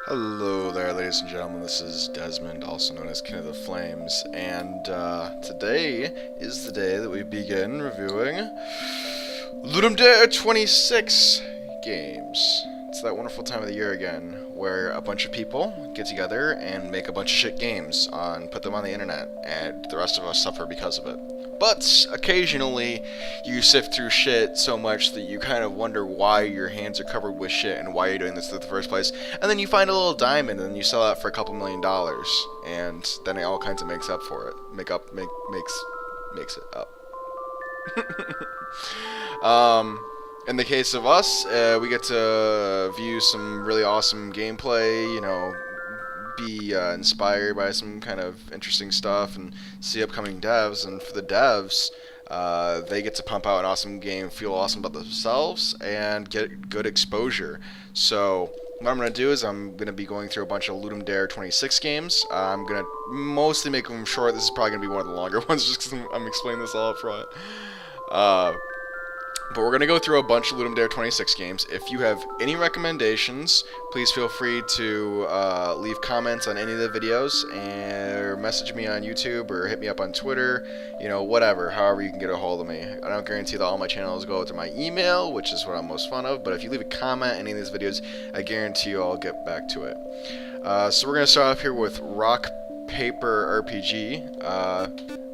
Hello there, ladies and gentlemen. This is Desmond, also known as KINoftheFLAMES, and today is the day that we begin reviewing LD26 games. It's that wonderful time of the year again, where a bunch of people get together and make a bunch of shit games and put them on the internet, and the rest of us suffer because of it. But occasionally, you sift through shit so much that you kind of wonder why your hands are covered with shit and why you're doing this in the first place. And then you find a little diamond and you sell that for a couple $1,000,000, and then it all kinds of makes up for it. Makes it up. In the case of us, we get to view some really awesome gameplay, be inspired by some kind of interesting stuff and see upcoming devs. And for the devs, they get to pump out an awesome game, feel awesome about themselves, and get good exposure. So what I'm going to do is I'm going to be going through a bunch of LD26 games. I'm going to mostly make them short. This is probably going to be one of the longer ones just because I'm explaining this all up front. But we're going to go through a bunch of LD26 games. If you have any recommendations, please feel free to leave comments on any of the videos, or message me on YouTube, or hit me up on Twitter, whatever, however you can get a hold of me. I don't guarantee that all my channels go to my email, which is what I'm most fond of, but if you leave a comment on any of these videos, I guarantee you I'll get back to it. So we're going to start off here with Rock, Paper, RPG.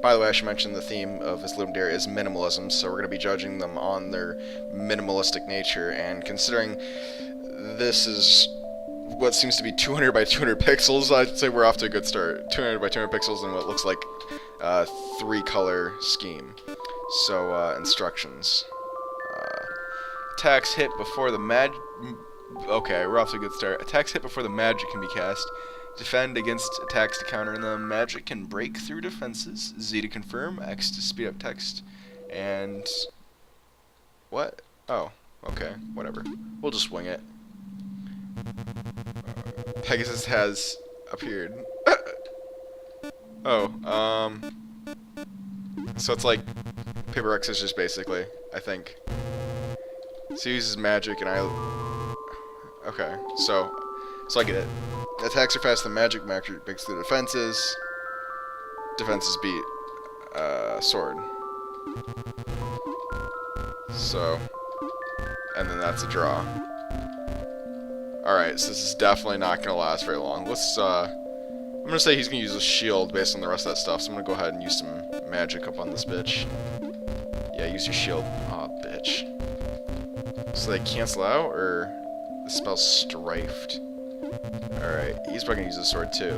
By the way, I should mention the theme of this LD is minimalism, so we're going to be judging them on their minimalistic nature, and considering this is what seems to be 200 by 200 pixels, I'd say we're off to a good start. 200 by 200 pixels in what looks like a 3-color scheme. So, instructions. Attacks hit before the Okay, we're off to a good start. Attacks hit before the magic can be cast. Defend against attacks to counter them. Magic can break through defenses. Z to confirm, X to speed up text, and... what? Oh, okay, whatever. We'll just wing it. Pegasus has appeared. Oh, so it's like paper, rock, scissors, basically, I think. So he uses magic, and okay, so I get it. Attacks are fast, the magic breaks through defenses. Defenses beat sword. So, and then that's a draw. Alright, so this is definitely not going to last very long. Let's, I'm going to say he's going to use a shield based on the rest of that stuff, so I'm going to go ahead and use some magic up on this bitch. Yeah, use your shield. Aw, bitch. So they cancel out, or the spell's strifed? Alright, he's probably gonna use the sword too.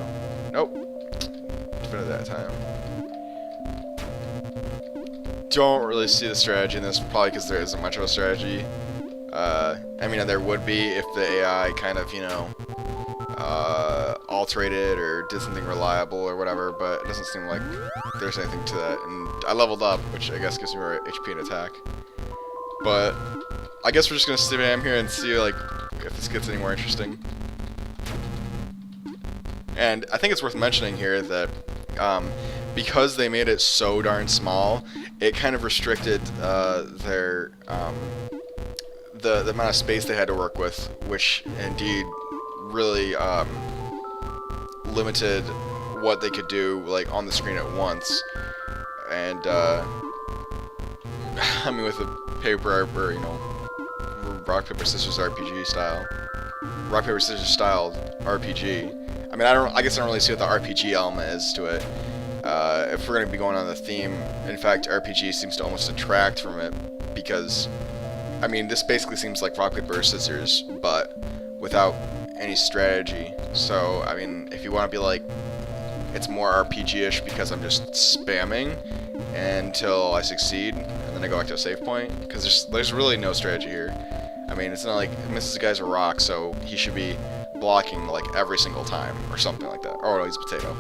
Nope. Defended that time. Don't really see the strategy in this, probably because there isn't much of a strategy. I mean, there would be if the AI kind of, altered it or did something reliable or whatever, but it doesn't seem like there's anything to that. And I leveled up, which I guess gives me more HP and attack. But I guess we're just gonna spam here and see, like, if this gets any more interesting. And I think it's worth mentioning here that because they made it so darn small, it kind of restricted their the amount of space they had to work with, which indeed really limited what they could do, like, on the screen at once. And I mean, with the paper, rock paper scissors RPG style, rock paper scissors style RPG. I mean, I guess I don't really see what the RPG element is to it. If we're going to be going on the theme, in fact, RPG seems to almost detract from it, because, I mean, this basically seems like rock, paper, scissors, but without any strategy. So, I mean, if you want to be like, it's more RPG-ish because I'm just spamming until I succeed, and then I go back to a save point, because there's really no strategy here. I mean, it's not like, this guy's a rock, so he should be blocking, like, every single time, or something like that. Or no, he's a potato.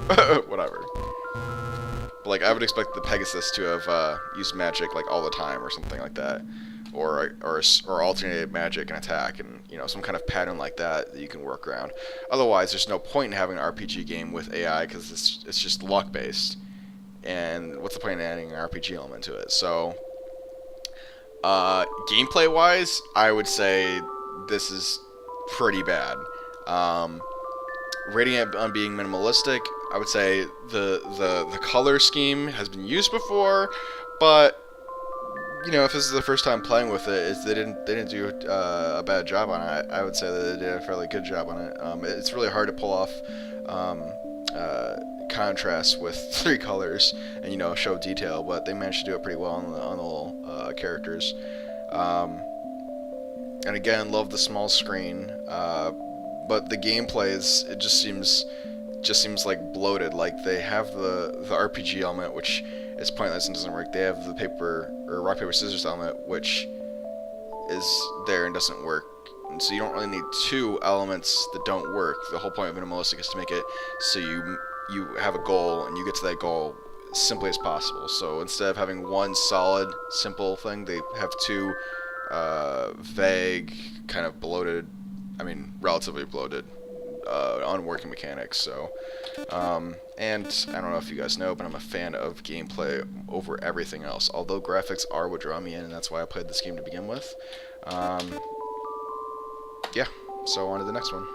Whatever. But, like, I would expect the Pegasus to have used magic, like, all the time, or something like that. Or alternated magic and attack, and, some kind of pattern like that you can work around. Otherwise, there's no point in having an RPG game with AI, because it's just luck-based. And what's the point in adding an RPG element to it? So, gameplay-wise, I would say this is pretty bad. rating it on being minimalistic, I would say the color scheme has been used before, but you know, if this is the first time playing with it, they didn't do a bad job on it. I would say that they did a fairly good job on it. It's really hard to pull off contrast with 3 colors and, you know, show detail, but they managed to do it pretty well on the little characters. And again, love the small screen, but the gameplay it just seems like bloated. Like they have the RPG element, which is pointless and doesn't work. They have the rock paper scissors element, which is there and doesn't work. And so you don't really need 2 elements that don't work. The whole point of minimalistic is to make it so you have a goal and you get to that goal as simply as possible. So instead of having one solid, simple thing, they have 2 vague, kind of bloated, relatively bloated, unworking mechanics. So, and I don't know if you guys know, but I'm a fan of gameplay over everything else. Although graphics are what draw me in, and that's why I played this game to begin with. Yeah, so on to the next one.